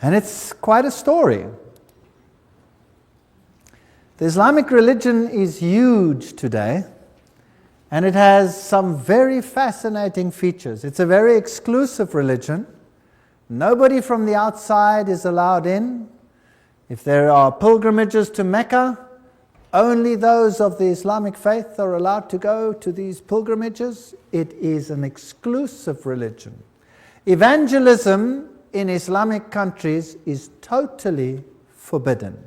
And it's quite a story. The Islamic religion is huge today, and it has some very fascinating features. It's a very exclusive religion. Nobody from the outside is allowed in. If there are pilgrimages to Mecca, only those of the Islamic faith are allowed to go to these pilgrimages. It is an exclusive religion. Evangelism in Islamic countries is totally forbidden.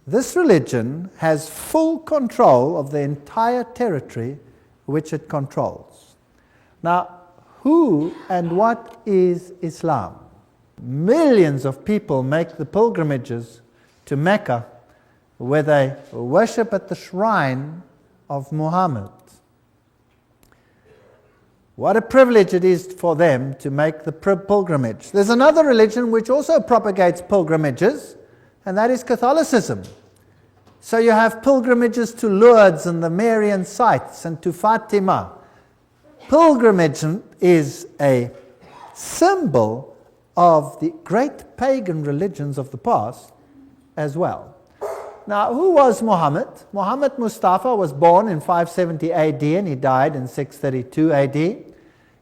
This religion has full control of the entire territory which it controls. Now, who and what is Islam? Millions of people make the pilgrimages to Mecca, where they worship at the shrine of Muhammad. What a privilege it is for them to make the pilgrimage. There's another religion which also propagates pilgrimages, and that is Catholicism. So you have pilgrimages to Lourdes and the Marian sites and to Fatima. Pilgrimage is a symbol of the great pagan religions of the past as well. Now, who was Muhammad? Muhammad Mustafa was born in 570 AD and he died in 632 AD.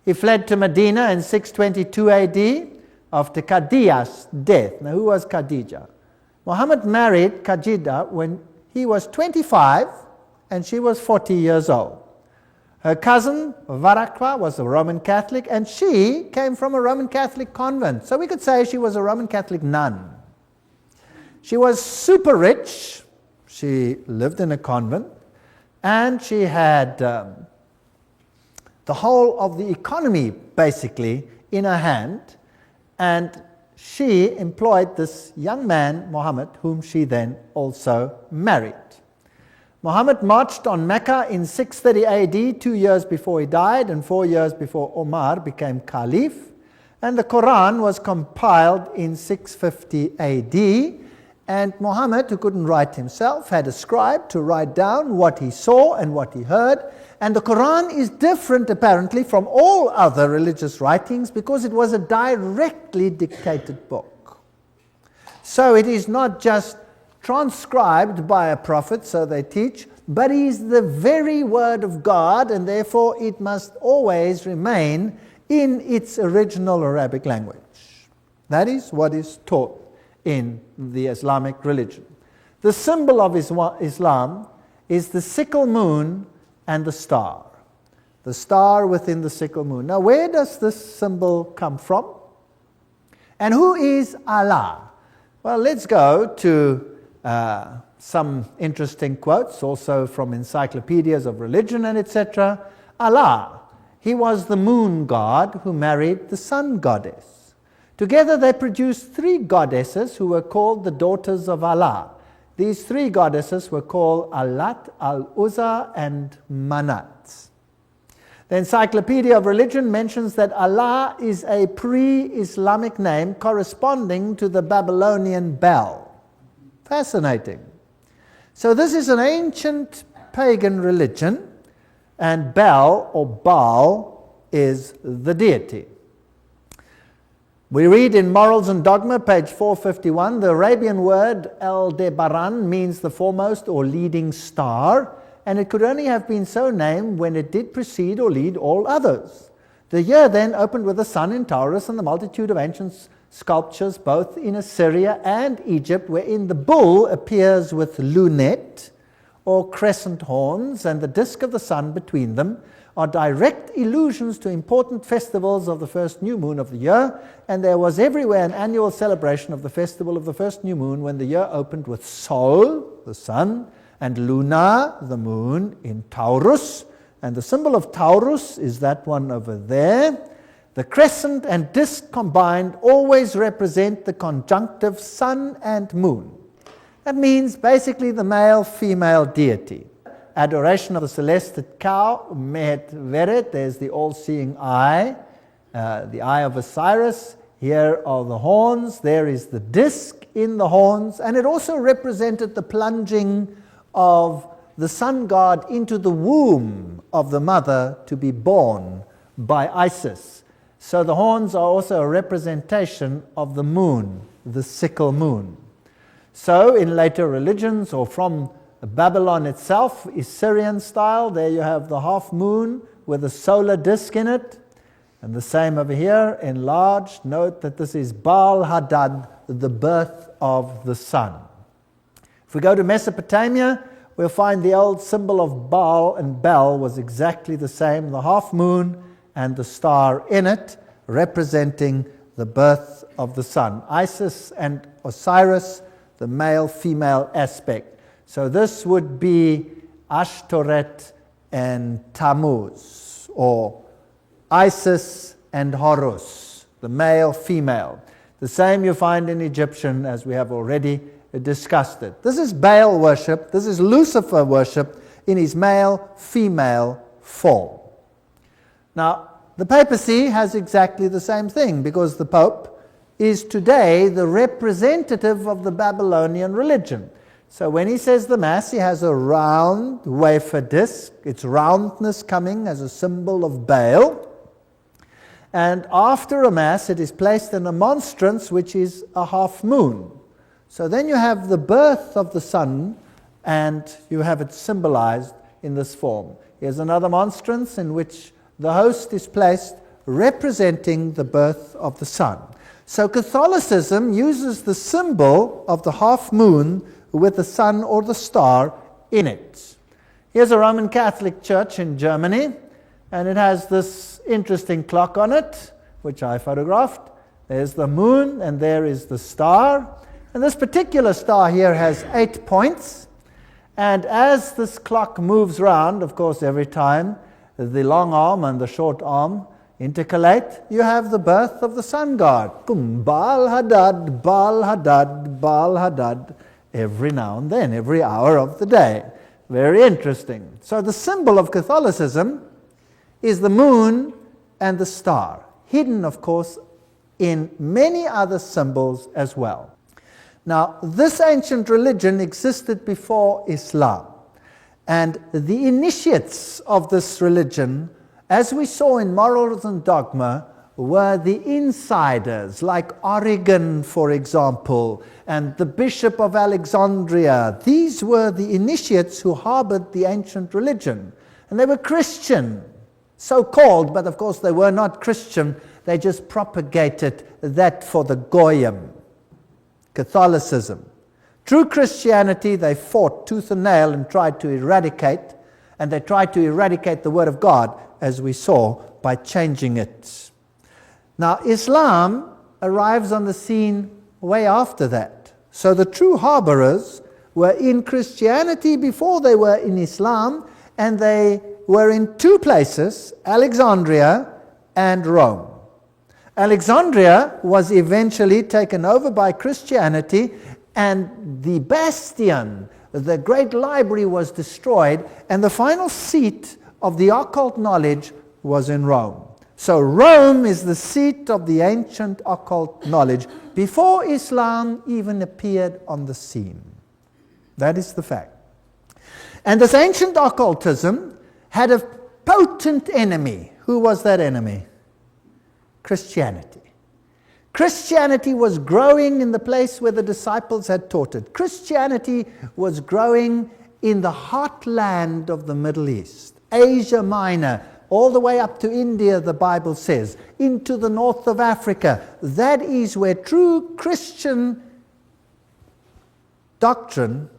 He fled to Medina in 622 AD after Khadija's death. Now, who was Khadija? Muhammad married Khadija when he was 25 and she was 40 years old. Her cousin Varakwa was a Roman Catholic, and she came from a Roman Catholic convent. So we could say she was a Roman Catholic nun. She was super rich. She lived in a convent, and she had the whole of the economy basically in her hand, and she employed this young man, Muhammad, whom she then also married. Muhammad marched on Mecca in 630 AD, 2 years before he died and 4 years before Omar became Caliph. And the Quran was compiled in 650 AD. And Muhammad, who couldn't write himself, had a scribe to write down what he saw and what he heard. And the Quran is different, apparently, from all other religious writings because it was a directly dictated book. So it is not just transcribed by a prophet, so they teach, but it is the very word of God, and therefore it must always remain in its original Arabic language. That is what is taught in the Islamic religion. The symbol of Islam is the sickle moon and the star. The star within the sickle moon. Now, where does this symbol come from? And who is Allah? Well, let's go to some interesting quotes, also from encyclopedias of religion and etc. Allah, he was the moon god who married the sun goddess. Together they produced 3 goddesses who were called the daughters of Allah. These 3 goddesses were called Allat, Al-Uzza, and Manat. The Encyclopedia of Religion mentions that Allah is a pre-Islamic name corresponding to the Babylonian Bel. Fascinating. So this is an ancient pagan religion, and Bel or Baal is the deity. We read in Morals and Dogma, page 451, the Arabian word Aldebaran means the foremost or leading star, and it could only have been so named when it did precede or lead all others. The year then opened with the sun in Taurus and the multitude of ancient sculptures both in Assyria and Egypt, wherein the bull appears with lunette or crescent horns, and the disk of the sun between them, are direct allusions to important festivals of the first new moon of the year, and there was everywhere an annual celebration of the festival of the first new moon when the year opened with Sol, the sun, and Luna, the moon, in Taurus, and the symbol of Taurus is that one over there. The crescent and disk combined always represent the conjunctive sun and moon. That means basically the male-female deity. Adoration of the celested cow, Mehet Veret, there's the all-seeing eye, the eye of Osiris. Here are the horns, there is the disk in the horns, and it also represented the plunging of the sun god into the womb of the mother to be born by Isis. So the horns are also a representation of the moon, the sickle moon. So in later religions, or from Babylon itself, Assyrian style, there you have the half moon with a solar disk in it. And the same over here, enlarged. Note that this is Baal Hadad, the birth of the sun. If we go to Mesopotamia, we'll find the old symbol of Baal and Bel was exactly the same, the half moon and the star in it, representing the birth of the sun. Isis and Osiris, the male-female aspect. So this would be Ashtoreth and Tammuz, or Isis and Horus, the male-female. The same you find in Egyptian, as we have already discussed it. This is Baal worship, this is Lucifer worship in his male-female form. Now, the papacy has exactly the same thing, because the Pope is today the representative of the Babylonian religion. So when he says the Mass, he has a round wafer disc, its roundness coming as a symbol of Baal. And after a Mass, it is placed in a monstrance, which is a half moon. So then you have the birth of the sun, and you have it symbolized in this form. Here's another monstrance in which the host is placed, representing the birth of the sun. So Catholicism uses the symbol of the half moon with the sun or the star in it. Here's a Roman Catholic church in Germany, and it has this interesting clock on it, which I photographed. There's the moon, and there is the star. And this particular star here has 8 points. And as this clock moves round, of course, every time the long arm and the short arm intercalate, you have the birth of the sun god. Baal Hadad, Baal Hadad, Baal Hadad, every now and then, every hour of the day. Very interesting. So the symbol of Catholicism is the moon and the star, hidden, of course, in many other symbols as well. Now, this ancient religion existed before Islam, and the initiates of this religion, as we saw in Morals and Dogma, were the insiders, like Origen, for example, and the Bishop of Alexandria. These were the initiates who harbored the ancient religion, and they were Christian, so-called, but of course they were not Christian. They just propagated that for the Goyim, Catholicism. True Christianity, they fought tooth and nail and tried to eradicate, and they tried to eradicate the Word of God, as we saw, by changing it. Now, Islam arrives on the scene way after that. So the true harborers were in Christianity before they were in Islam, and they were in 2 places, Alexandria and Rome. Alexandria was eventually taken over by Christianity, and the bastion, the great library, was destroyed, and the final seat of the occult knowledge was in Rome. So Rome is the seat of the ancient occult knowledge before Islam even appeared on the scene. That is the fact. And this ancient occultism had a potent enemy. Who was that enemy? Christianity. Christianity was growing in the place where the disciples had taught it. Christianity was growing in the heartland of the Middle East, Asia Minor, all the way up to India, the Bible says, into the north of Africa. That is where true Christian doctrine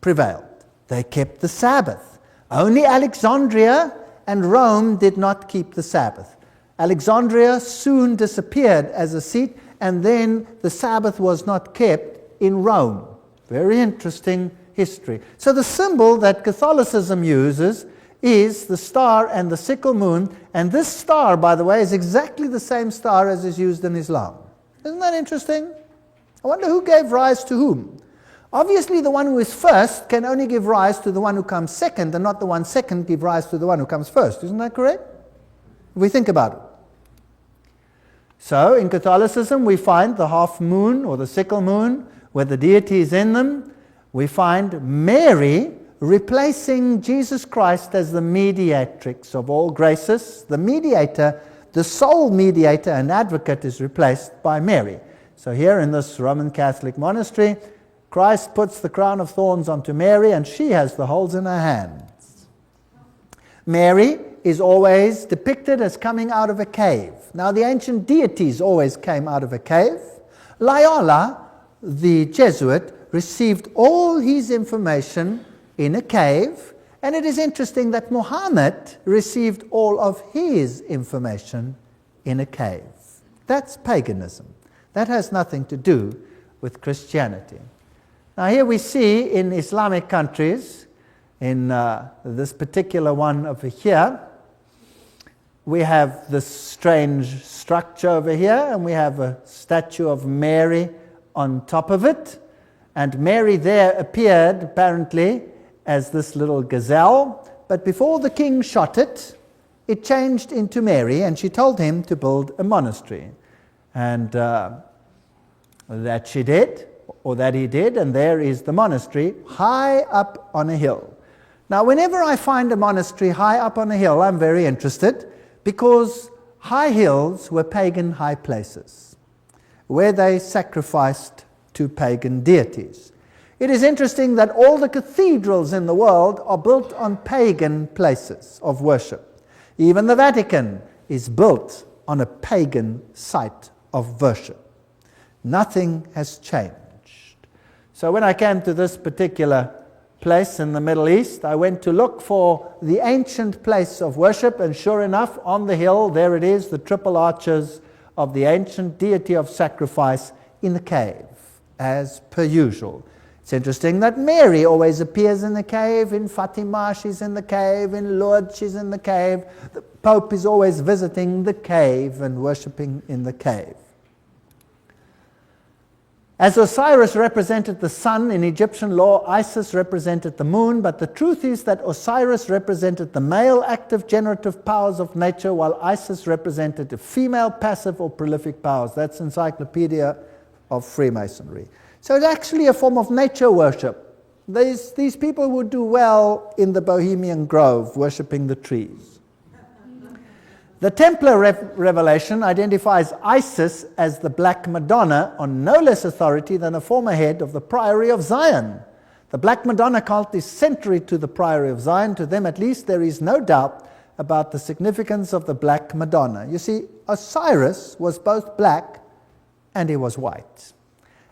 prevailed. They kept the Sabbath. Only Alexandria and Rome did not keep the Sabbath. Alexandria soon disappeared as a seat, and then the Sabbath was not kept in Rome. Very interesting history. So the symbol that Catholicism uses is the star and the sickle moon, and this star, by the way, is exactly the same star as is used in Islam. Isn't that interesting? I wonder who gave rise to whom. Obviously, the one who is first can only give rise to the one who comes second, and not the one second give rise to the one who comes first. Isn't that correct? If we think about it. So, in Catholicism, we find the half moon or the sickle moon where the deity is in them. We find Mary replacing Jesus Christ as the mediatrix of all graces, the mediator the sole mediator and advocate is replaced by Mary. So here in this Roman Catholic monastery, Christ puts the crown of thorns onto Mary, and she has the holes in her hands. Mary is always depicted as coming out of a cave. Now, the ancient deities always came out of a cave. Loyola, the Jesuit, received all his information in a cave, and it is interesting that Muhammad received all of his information in a cave. That's paganism. That has nothing to do with Christianity. Now here we see in Islamic countries, in this particular one over here, we have this strange structure over here, and we have a statue of Mary on top of it. And Mary there appeared, apparently, as this little gazelle. But before the king shot it, it changed into Mary, and she told him to build a monastery. And that she did, or that he did, and there is the monastery high up on a hill. Now, whenever I find a monastery high up on a hill, I'm very interested, because high hills were pagan high places, where they sacrificed to pagan deities. It is interesting that all the cathedrals in the world are built on pagan places of worship. Even the Vatican is built on a pagan site of worship. Nothing has changed. So when I came to this particular place in the Middle East, I went to look for the ancient place of worship, and sure enough, on the hill, there it is, the triple arches of the ancient deity of sacrifice in the cave, as per usual. It's interesting that Mary always appears in the cave. In Fatima, she's in the cave. In Lourdes, she's in the cave. The Pope is always visiting the cave and worshipping in the cave. As Osiris represented the sun in Egyptian law, Isis represented the moon, but the truth is that Osiris represented the male active generative powers of nature, while Isis represented the female passive or prolific powers. That's Encyclopedia of Freemasonry. So it's actually a form of nature worship. These people would do well in the Bohemian Grove, worshipping the trees. The Templar revelation identifies Isis as the Black Madonna on no less authority than a former head of the Priory of Zion. The Black Madonna cult is century to the Priory of Zion. To them, at least, there is no doubt about the significance of the Black Madonna. You see, Osiris was both black and he was white.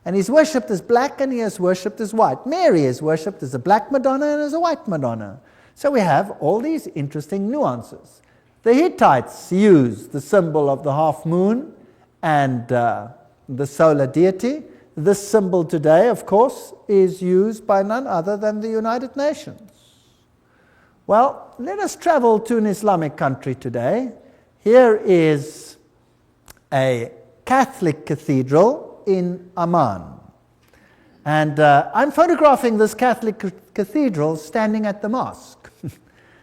And he's worshipped as black and he is worshipped as white. Mary is worshipped as a black Madonna and as a white Madonna. So we have all these interesting nuances. The Hittites used the symbol of the half moon and the solar deity. This symbol today, of course, is used by none other than the United Nations. Well, let us travel to an Islamic country today. Here is a Catholic cathedral in Amman. And I'm photographing this Catholic cathedral standing at the mosque.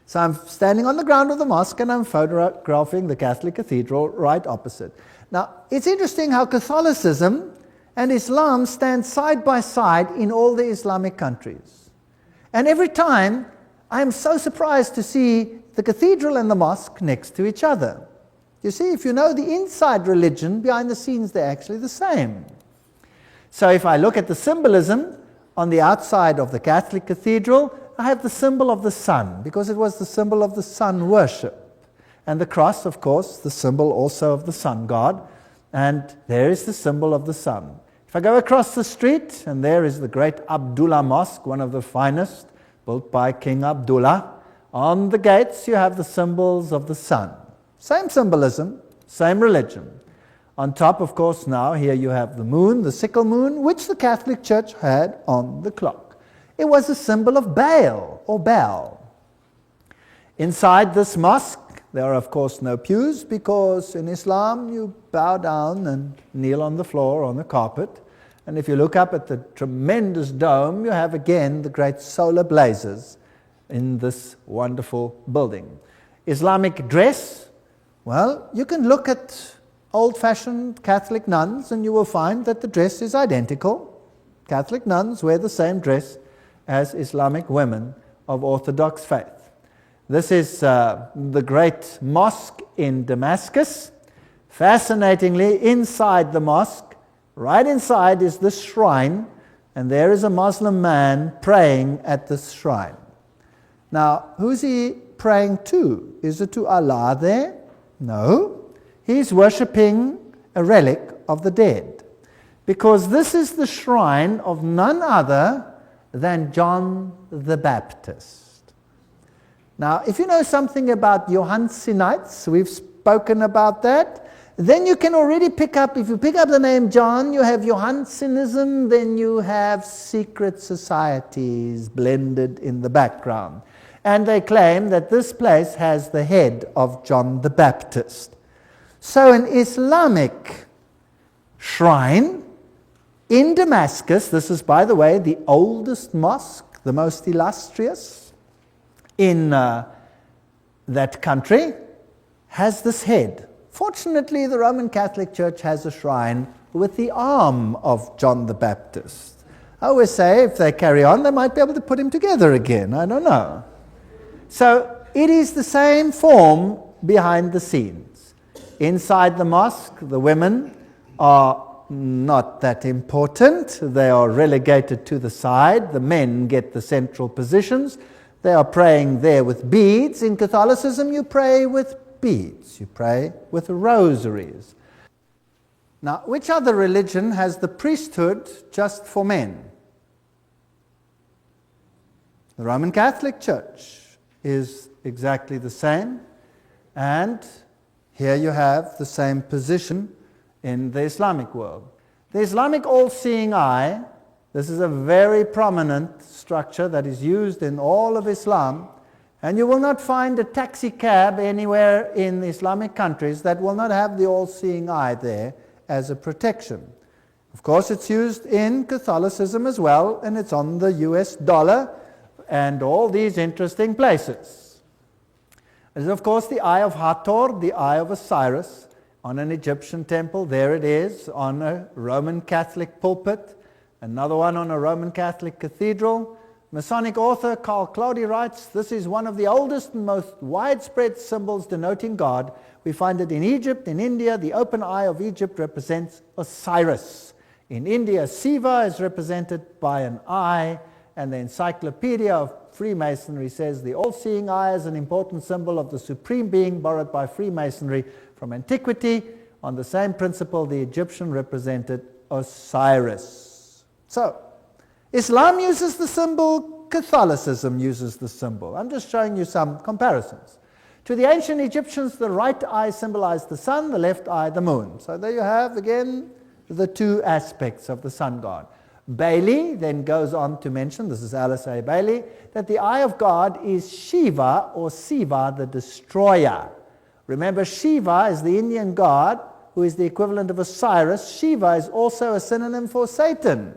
So I'm standing on the ground of the mosque and I'm photographing the Catholic cathedral right opposite. Now, it's interesting how Catholicism and Islam stand side by side in all the Islamic countries. And every time, I'm so surprised to see the cathedral and the mosque next to each other. You see, if you know the inside religion, behind the scenes, they're actually the same. So if I look at the symbolism on the outside of the Catholic cathedral, I have the symbol of the sun, because it was the symbol of the sun worship. And the cross, of course, the symbol also of the sun god. And there is the symbol of the sun. If I go across the street, and there is the great Abdullah Mosque, one of the finest, built by King Abdullah. On the gates, you have the symbols of the sun. Same symbolism, same religion. On top, of course, now, here you have the moon, the sickle moon, which the Catholic Church had on the clock. It was a symbol of Baal, or Baal. Inside this mosque, there are, of course, no pews, because in Islam, you bow down and kneel on the floor, on the carpet. And if you look up at the tremendous dome, you have again the great solar blazes in this wonderful building. Islamic dress, well, you can look at old-fashioned Catholic nuns and you will find that the dress is identical. Catholic nuns wear the same dress as Islamic women of Orthodox faith. This is the great mosque in Damascus. Fascinatingly, inside the mosque, right inside is the shrine, and there is a Muslim man praying at this shrine. Now, who's he praying to? Is it to Allah there? No. He's worshipping a relic of the dead, because this is the shrine of none other than John the Baptist. Now, if you know something about Johannsites, we've spoken about that, then you can already pick up, if you pick up the name John, you have Johannsianism, then you have secret societies blended in the background. And they claim that this place has the head of John the Baptist. So an Islamic shrine in Damascus, this is, by the way, the oldest mosque, the most illustrious in that country, has this head. Fortunately, the Roman Catholic Church has a shrine with the arm of John the Baptist. I always say, if they carry on, they might be able to put him together again. I don't know. So it is the same form behind the scenes. Inside the mosque, the women are not that important. They are relegated to the side. The men get the central positions. They are praying there with beads. In Catholicism, you pray with beads. You pray with rosaries. Now, which other religion has the priesthood just for men? The Roman Catholic Church is exactly the same, and here you have the same position in the Islamic world. The Islamic all-seeing eye, this is a very prominent structure that is used in all of Islam, and you will not find a taxi cab anywhere in the Islamic countries that will not have the all-seeing eye there as a protection. Of course, it's used in Catholicism as well, and it's on the US dollar and all these interesting places. There's, of course, the Eye of Hathor, the Eye of Osiris, on an Egyptian temple. There it is, on a Roman Catholic pulpit. Another one on a Roman Catholic cathedral. Masonic author Carl Claudy writes, this is one of the oldest and most widespread symbols denoting God. We find it in Egypt. In India, the open eye of Egypt represents Osiris. In India, Siva is represented by an eye, and the Encyclopedia of Freemasonry says the all-seeing eye is an important symbol of the supreme being borrowed by Freemasonry from antiquity. On the same principle, the Egyptian represented Osiris. So, Islam uses the symbol, Catholicism uses the symbol. I'm just showing you some comparisons. To the ancient Egyptians, the right eye symbolized the sun, the left eye the moon. So there you have, again, the two aspects of the sun god. Bailey then goes on to mention, this is Alice A. Bailey, that the eye of God is Shiva or Siva, the destroyer. Remember, Shiva is the Indian god who is the equivalent of Osiris. Shiva is also a synonym for Satan.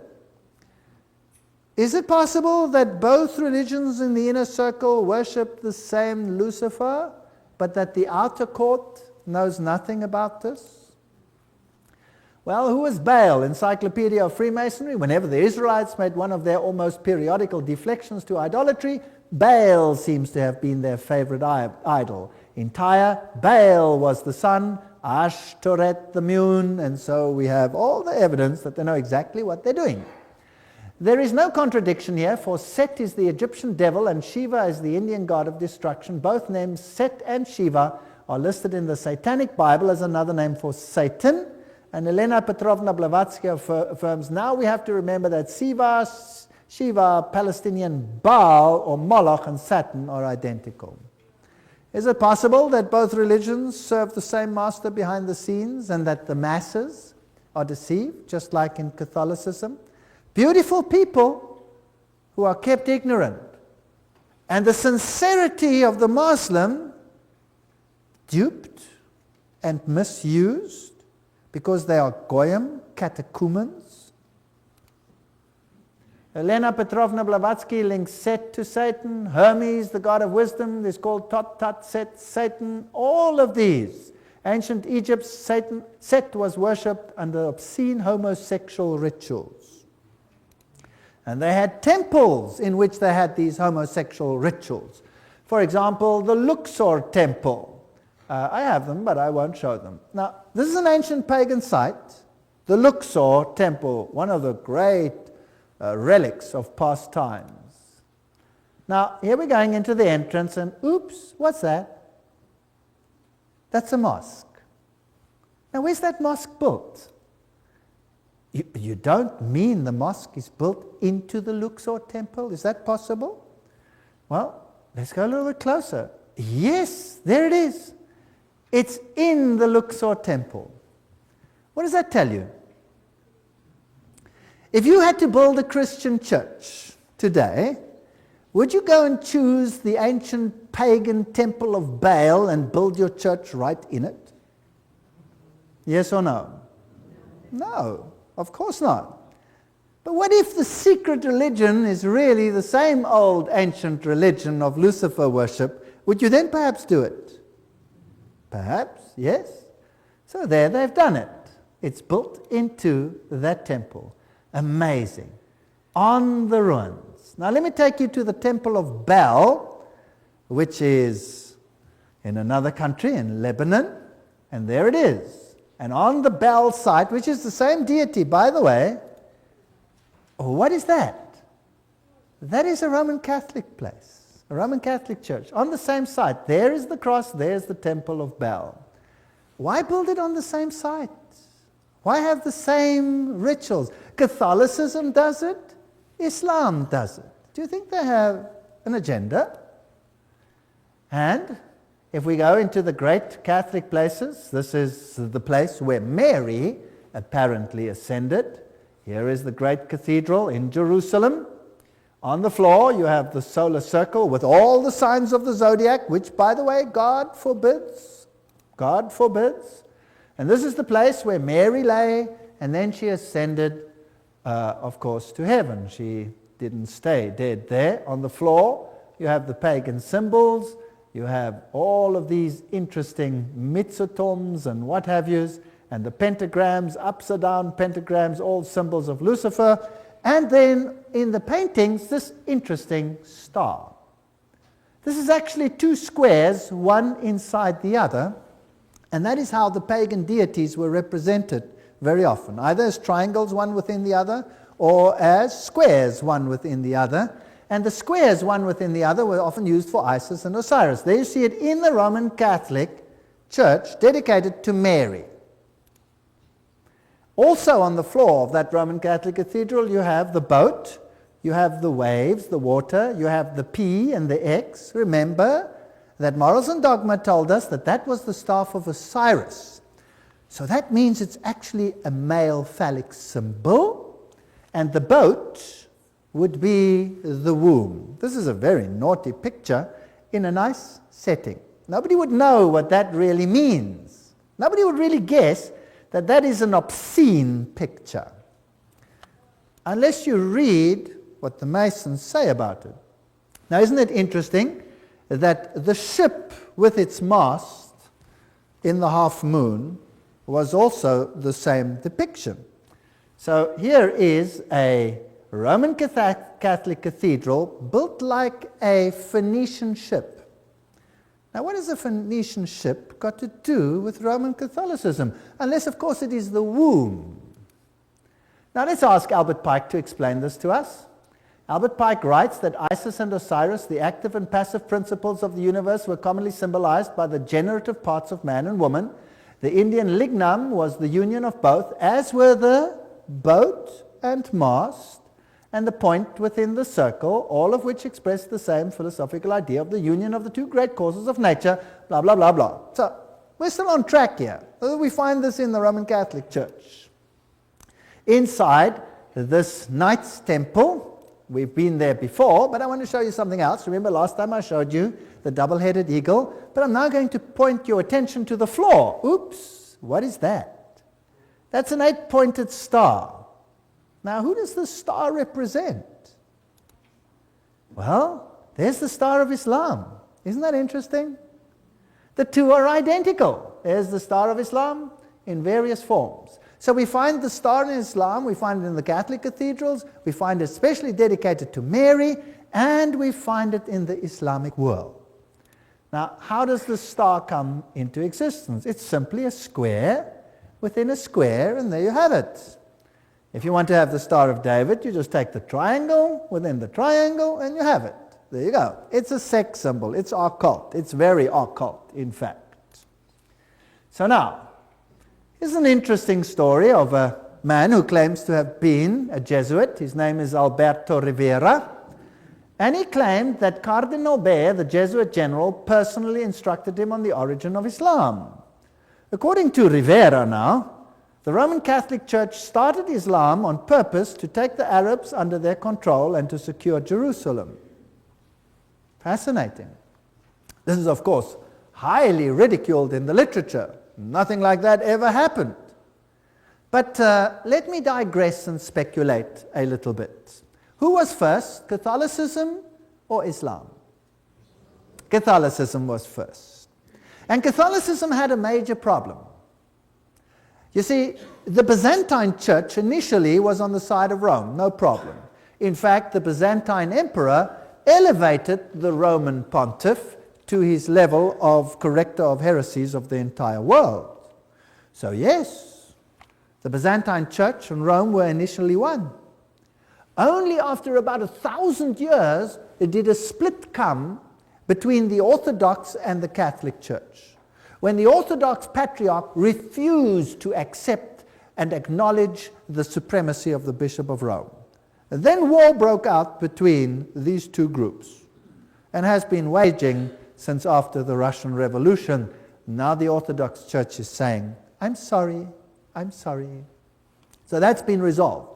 Is it possible that both religions in the inner circle worship the same Lucifer, but that the outer court knows nothing about this? Well, who was Baal? Encyclopedia of Freemasonry. Whenever the Israelites made one of their almost periodical deflections to idolatry, Baal seems to have been their favorite idol. In Tyre, Baal was the sun, Ashtoreth the moon, and so we have all the evidence that they know exactly what they're doing. There is no contradiction here, for Set is the Egyptian devil and Shiva is the Indian god of destruction. Both names, Set and Shiva, are listed in the Satanic Bible as another name for Satan. And Elena Petrovna Blavatsky affirms, now we have to remember that Shiva, Palestinian Baal, or Moloch, and Saturn are identical. Is it possible that both religions serve the same master behind the scenes and that the masses are deceived, just like in Catholicism? Beautiful people who are kept ignorant. And the sincerity of the Muslim duped and misused because they are goyim, catechumens. Elena Petrovna Blavatsky links Set to Satan. Hermes, the god of wisdom, is called Tot Tat Set, Satan. All of these. Ancient Egypt, Set was worshipped under obscene homosexual rituals. And they had temples in which they had these homosexual rituals. For example, the Luxor temple. I have them, but I won't show them. Now, this is an ancient pagan site, the Luxor temple, one of the great relics of past times. Now, here we're going into the entrance, and oops, what's that? That's a mosque. Now, where's that mosque built? You don't mean the mosque is built into the Luxor temple? Is that possible? Well, let's go a little bit closer. Yes, there it is. It's in the Luxor temple. What does that tell you? If you had to build a Christian church today, would you go and choose the ancient pagan temple of Baal and build your church right in it? Yes or no? No, of course not. But what if the secret religion is really the same old ancient religion of Lucifer worship? Would you then perhaps do it? Perhaps, yes. So there they've done it. It's built into that temple. Amazing. On the ruins. Now let me take you to the temple of Baal, which is in another country, in Lebanon. And there it is. And on the Baal site, which is the same deity, by the way, what is that? That is a Roman Catholic place, a Roman Catholic church. On the same site, there is the cross, there's the temple of Baal. Why build it on the same site? Why have the same rituals? Catholicism does it, Islam does it. Do you think they have an agenda? And if we go into the great Catholic places, this is the place where Mary apparently ascended. Here is the great cathedral in Jerusalem. On the floor you have the solar circle with all the signs of the zodiac, which, by the way, God forbids. God forbids. And this is the place where Mary lay, and then she ascended, of course, to heaven. She didn't stay dead there. On the floor you have the pagan symbols. You have all of these interesting mitzotoms and what have yous, and the pentagrams, upside down pentagrams, all symbols of Lucifer. And then in the paintings, this interesting star. This is actually two squares, one inside the other, and that is how the pagan deities were represented very often, either as triangles, one within the other, or as squares, one within the other. And the squares, one within the other, were often used for Isis and Osiris. There you see it in the Roman Catholic Church dedicated to Mary. Also on the floor of that Roman Catholic cathedral, you have the boat, you have the waves, the water, you have the P and the X. Remember that Morals and Dogma told us that that was the staff of Osiris. So that means it's actually a male phallic symbol, and the boat would be the womb. This is a very naughty picture in a nice setting. Nobody would know what that really means. Nobody would really guess that that is an obscene picture, unless you read what the Masons say about it. Now, isn't it interesting that the ship with its mast in the half moon was also the same depiction? So here is a Roman Catholic cathedral built like a Phoenician ship. Now, what has a Phoenician ship got to do with Roman Catholicism? Unless, of course, it is the womb. Now, let's ask Albert Pike to explain this to us. Albert Pike writes that Isis and Osiris, the active and passive principles of the universe, were commonly symbolized by the generative parts of man and woman. The Indian lignam was the union of both, as were the boat and mast, and the point within the circle, all of which express the same philosophical idea of the union of the two great causes of nature, blah, blah, blah, blah. So, we're still on track here. We find this in the Roman Catholic Church. Inside this Knights Temple, we've been there before, but I want to show you something else. Remember last time I showed you the double-headed eagle? But I'm now going to point your attention to the floor. Oops, what is that? That's an 8-pointed star. Now, who does the star represent? Well, there's the Star of Islam. Isn't that interesting? The two are identical. There's the Star of Islam in various forms. So we find the star in Islam, we find it in the Catholic cathedrals, we find it especially dedicated to Mary, and we find it in the Islamic world. Now, how does the star come into existence? It's simply a square within a square, and there you have it. If you want to have the Star of David, you just take the triangle within the triangle, and you have it. There you go. It's a sex symbol. It's occult. It's very occult, in fact. So now, here's an interesting story of a man who claims to have been a Jesuit. His name is Alberto Rivera. And he claimed that Cardinal Bea, the Jesuit general, personally instructed him on the origin of Islam. According to Rivera now, the Roman Catholic Church started Islam on purpose to take the Arabs under their control and to secure Jerusalem. Fascinating. This is, of course, highly ridiculed in the literature. Nothing like that ever happened. But let me digress and speculate a little bit. Who was first, Catholicism or Islam? Catholicism was first. And Catholicism had a major problem. You see, the Byzantine Church initially was on the side of Rome, no problem. In fact, the Byzantine emperor elevated the Roman pontiff to his level of corrector of heresies of the entire world. So yes, the Byzantine Church and Rome were initially one. Only after about 1,000 years did a split come between the Orthodox and the Catholic Church, when the Orthodox Patriarch refused to accept and acknowledge the supremacy of the Bishop of Rome. And then war broke out between these two groups and has been waging since after the Russian Revolution. Now the Orthodox Church is saying, I'm sorry, I'm sorry. So that's been resolved.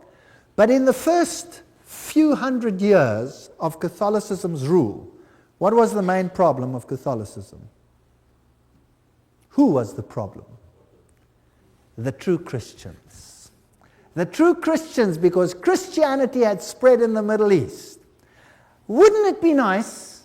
But in the first few hundred years of Catholicism's rule, what was the main problem of Catholicism? Who was the problem? The true Christians. The true Christians, because Christianity had spread in the Middle East. Wouldn't it be nice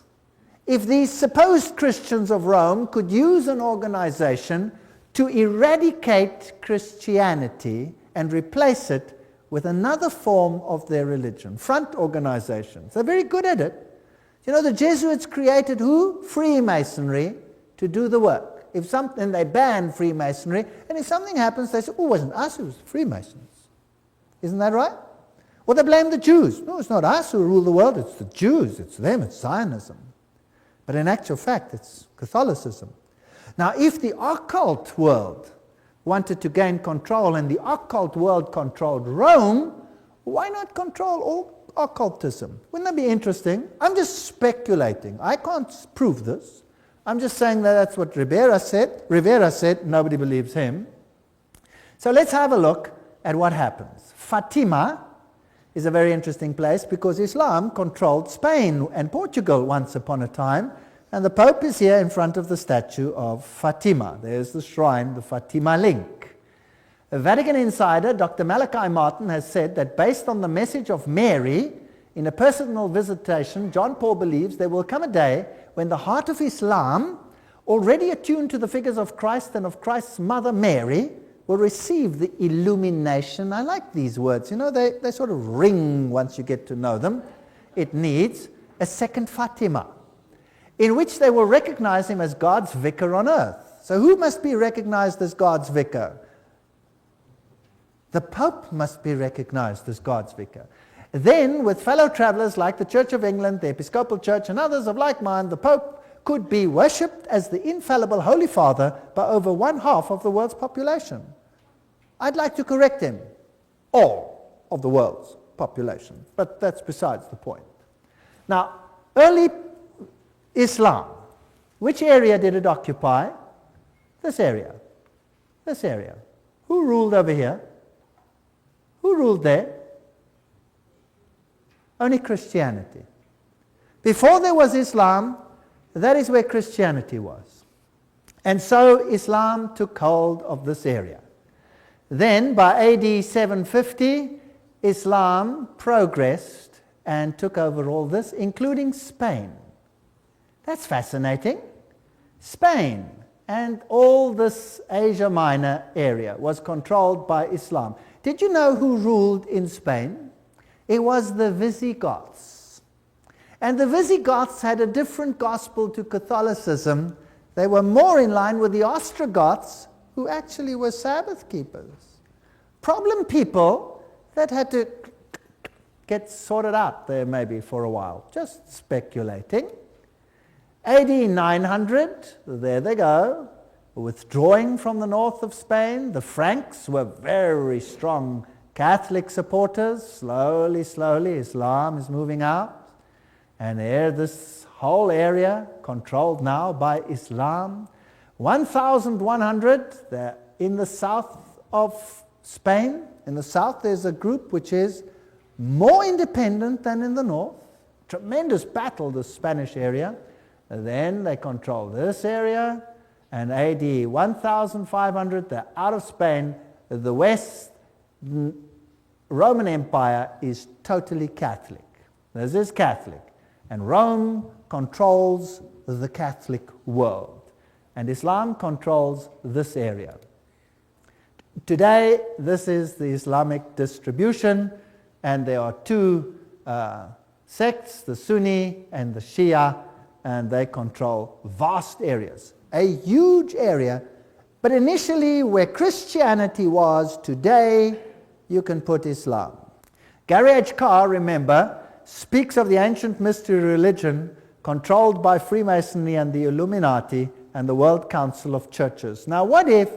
if these supposed Christians of Rome could use an organization to eradicate Christianity and replace it with another form of their religion? Front organizations. They're very good at it. You know, the Jesuits created who? Freemasonry to do the work. If something, they ban Freemasonry, and if something happens, they say, oh, it wasn't us, it was Freemasons. Isn't that right? Or they blame the Jews. No, it's not us who rule the world, it's the Jews, it's them, it's Zionism. But in actual fact, it's Catholicism. Now, if the occult world wanted to gain control and the occult world controlled Rome, why not control all occultism? Wouldn't that be interesting? I'm just speculating. I can't prove this. I'm just saying that that's what Rivera said. Rivera said, nobody believes him. So let's have a look at what happens. Fatima is a very interesting place because Islam controlled Spain and Portugal once upon a time, and the Pope is here in front of the statue of Fatima. There's the shrine, the Fatima link. A Vatican insider, Dr. Malachi Martin, has said that based on the message of Mary, in a personal visitation, John Paul believes there will come a day when the heart of Islam, already attuned to the figures of Christ and of Christ's mother Mary, will receive the illumination. I like these words. You know, they sort of ring once you get to know them. It needs a second Fatima, in which they will recognize him as God's vicar on earth. So who must be recognized as God's vicar? The Pope must be recognized as God's vicar. Then, with fellow travelers like the Church of England, the Episcopal Church, and others of like mind, the Pope could be worshipped as the infallible Holy Father by over 1/2 of the world's population. I'd like to correct him. All of the world's population. But that's besides the point. Now, early Islam, which area did it occupy? This area. This area. Who ruled over here? Who ruled there? Only Christianity. Before there was Islam, that is where Christianity was. And so Islam took hold of this area. Then by AD 750, Islam progressed and took over all this, including Spain. That's fascinating. Spain and all this Asia Minor area was controlled by Islam. Did you know who ruled in Spain? It was the Visigoths. And the Visigoths had a different gospel to Catholicism. They were more in line with the Ostrogoths, who actually were Sabbath keepers. Problem people that had to get sorted out there maybe for a while, just speculating. AD 900, there they go, withdrawing from the north of Spain. The Franks were very strong Catholic supporters. Slowly, slowly, Islam is moving out. And there, this whole area controlled now by Islam. 1100, they're in the south of Spain. In the south, there's a group which is more independent than in the north. Tremendous battle, the Spanish area. And then they control this area. And AD 1500, they're out of Spain. The West Roman Empire is totally Catholic. This is Catholic. And Rome controls the Catholic world. And Islam controls this area. Today, this is the Islamic distribution, and there are two sects, the Sunni and the Shia, and they control vast areas. A huge area, but initially where Christianity was, today you can put Islam. Gary H. Carr, remember, speaks of the ancient mystery religion controlled by Freemasonry and the Illuminati and the World Council of Churches. Now, what if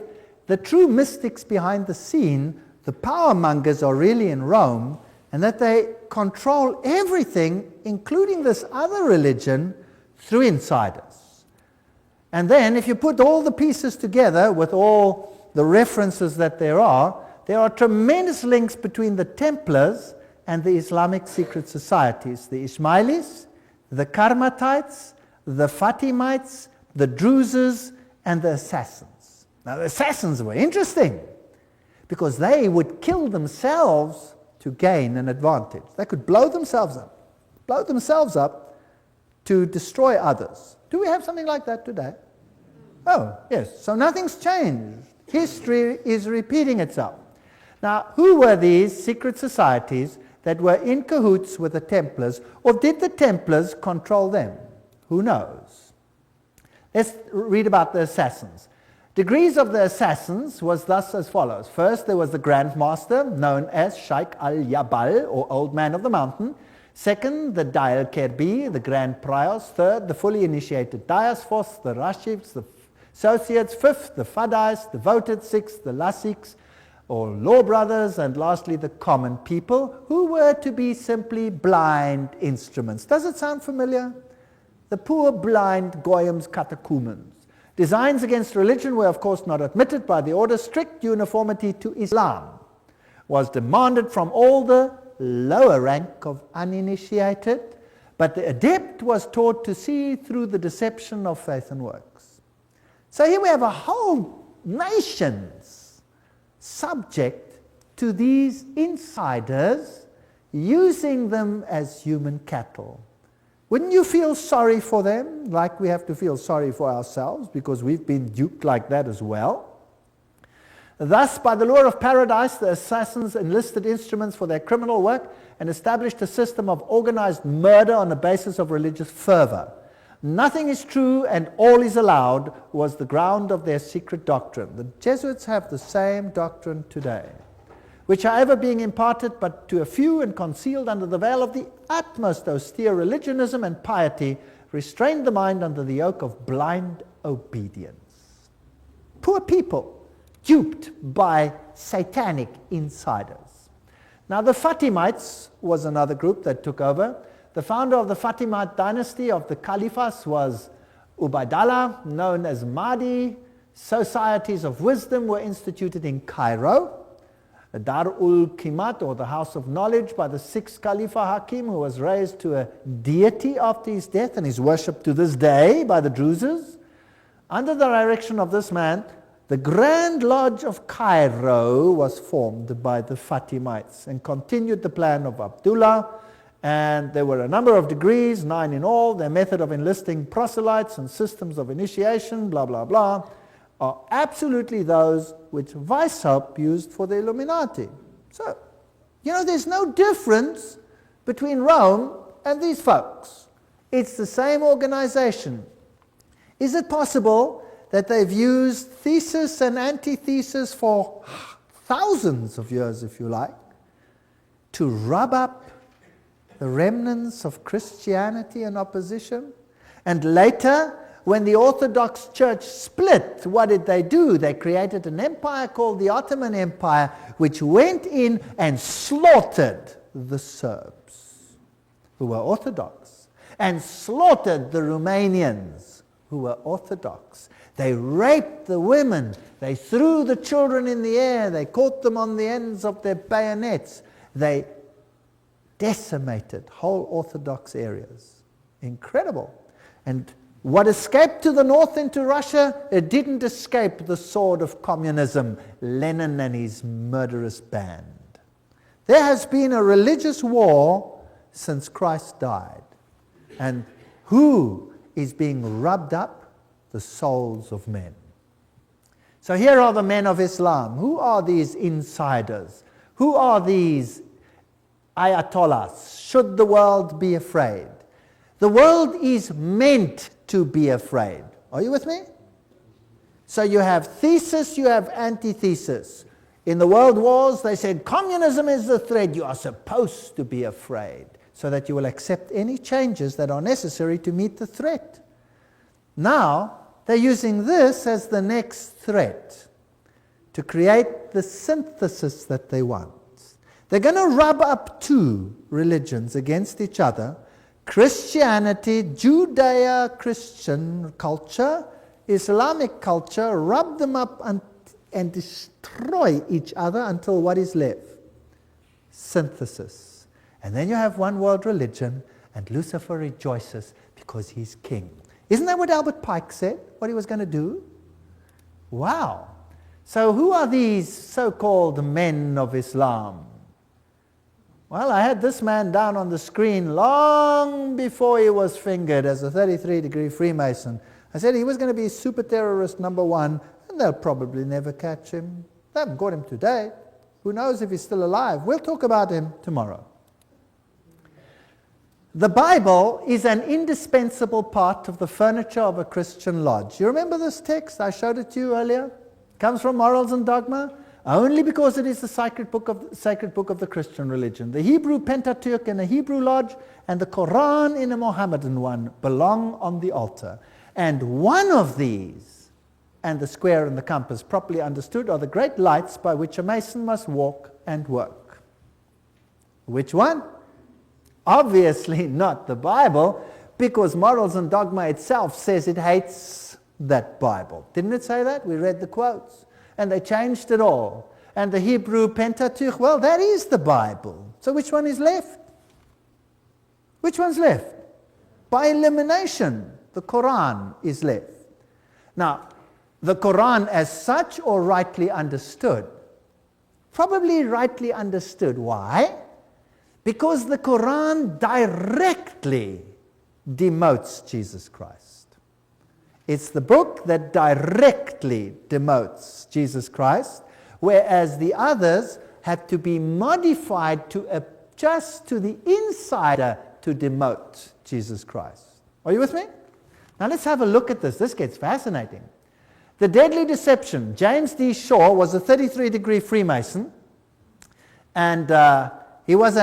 the true mystics behind the scene, the power mongers, are really in Rome, and that they control everything, including this other religion, through insiders? And then, if you put all the pieces together with all the references that there are tremendous links between the Templars and the Islamic secret societies, the Ismailis, the Karmatites, the Fatimites, the Druzes, and the Assassins. Now, the Assassins were interesting because they would kill themselves to gain an advantage. They could blow themselves up to destroy others. Do we have something like that today? Oh, yes. So nothing's changed. History is repeating itself. Now, who were these secret societies that were in cahoots with the Templars, or did the Templars control them? Who knows? Let's read about the assassins. Degrees of the assassins was thus as follows. First, there was the Grand Master, known as Sheikh al-Yabal, or Old Man of the Mountain. Second, the Dail Kerbi, the Grand Priors. Third, the fully initiated Dayas. Fourth, the Rashifs, the Associates. Fifth, the Fadais, devoted. Sixth, the Lasiks, or law brothers. And lastly, the common people, who were to be simply blind instruments. Does it sound familiar? The poor blind Goyim's catechumens. Designs against religion were of course not admitted by the order. Strict uniformity to Islam was demanded from all the lower rank of uninitiated, but the adept was taught to see through the deception of faith and works. So here we have a whole nation's subject to these insiders, using them as human cattle. Wouldn't you feel sorry for them, like we have to feel sorry for ourselves, because we've been duped like that as well? Thus, by the law of paradise, the assassins enlisted instruments for their criminal work and established a system of organized murder on the basis of religious fervor. Nothing is true and all is allowed was the ground of their secret doctrine. The Jesuits have the same doctrine today, which, however, being imparted but to a few and concealed under the veil of the utmost austere religionism and piety, restrained the mind under the yoke of blind obedience. Poor people, duped by satanic insiders. Now, the Fatimites was another group that took over. The founder of the Fatimid dynasty of the Caliphs was Ubaydallah, known as Mahdi. Societies of wisdom were instituted in Cairo. The Dar-ul-Qimat, or the House of Knowledge, by the 6th Khalifa Hakim, who was raised to a deity after his death and is worshipped to this day by the Druzes. Under the direction of this man, the Grand Lodge of Cairo was formed by the Fatimites and continued the plan of Abdullah. And there were a number of degrees, 9 in all. Their method of enlisting proselytes and systems of initiation, blah, blah, blah, are absolutely those which Weishaupt used for the Illuminati. So, there's no difference between Rome and these folks. It's the same organization. Is it possible that they've used thesis and antithesis for thousands of years, if you like, to rub up the remnants of Christianity and opposition? And later, when the Orthodox Church split, what did they do? They created an empire called the Ottoman Empire, which went in and slaughtered the Serbs, who were Orthodox, and slaughtered the Romanians, who were Orthodox. They raped the women. They threw the children in the air. They caught them on the ends of their bayonets. They decimated whole Orthodox areas. Incredible. And what escaped to the north into Russia, it didn't escape the sword of communism, Lenin and his murderous band. There has been a religious war since Christ died. And who is being rubbed up? The souls of men. So here are the men of Islam. Who are these insiders? Who are these ayatollahs? Should the world be afraid? The world is meant to be afraid. Are you with me? So you have thesis, you have antithesis. In the world wars, they said communism is the threat. You are supposed to be afraid so that you will accept any changes that are necessary to meet the threat. Now, they're using this as the next threat to create the synthesis that they want. They're going to rub up two religions against each other: Christianity, Judeo-Christian culture, Islamic culture, rub them up and destroy each other until what is left? Synthesis. And then you have one world religion, and Lucifer rejoices because he's king. Isn't that what Albert Pike said, what he was going to do? Wow. So who are these so-called men of Islam? Well, I had this man down on the screen long before he was fingered as a 33-degree Freemason. I said he was going to be super terrorist number one, and they'll probably never catch him. They haven't got him today. Who knows if he's still alive? We'll talk about him tomorrow. The Bible is an indispensable part of the furniture of a Christian lodge. You remember this text? I showed it to you earlier. It comes from Morals and Dogma, only because it is the sacred book of the Christian religion. The Hebrew Pentateuch in a Hebrew lodge and the Quran in a Mohammedan one belong on the altar. And one of these, and the square and the compass properly understood, are the great lights by which a mason must walk and work. Which one? Obviously not the Bible, because Morals and Dogma itself says it hates that Bible. Didn't it say that? We read the quotes. And they changed it all. And the Hebrew Pentateuch, well, that is the Bible. So which one is left? Which one's left? By elimination, the Quran is left. Now, the Quran as such, or rightly understood? Probably rightly understood. Why? Because the Quran directly demotes Jesus Christ. It's the book that directly demotes Jesus Christ, whereas the others had to be modified to adjust to the insider to demote Jesus Christ. Are you with me? Now let's have a look at this. This gets fascinating. The Deadly Deception. James D. Shaw was a 33-degree Freemason, and he was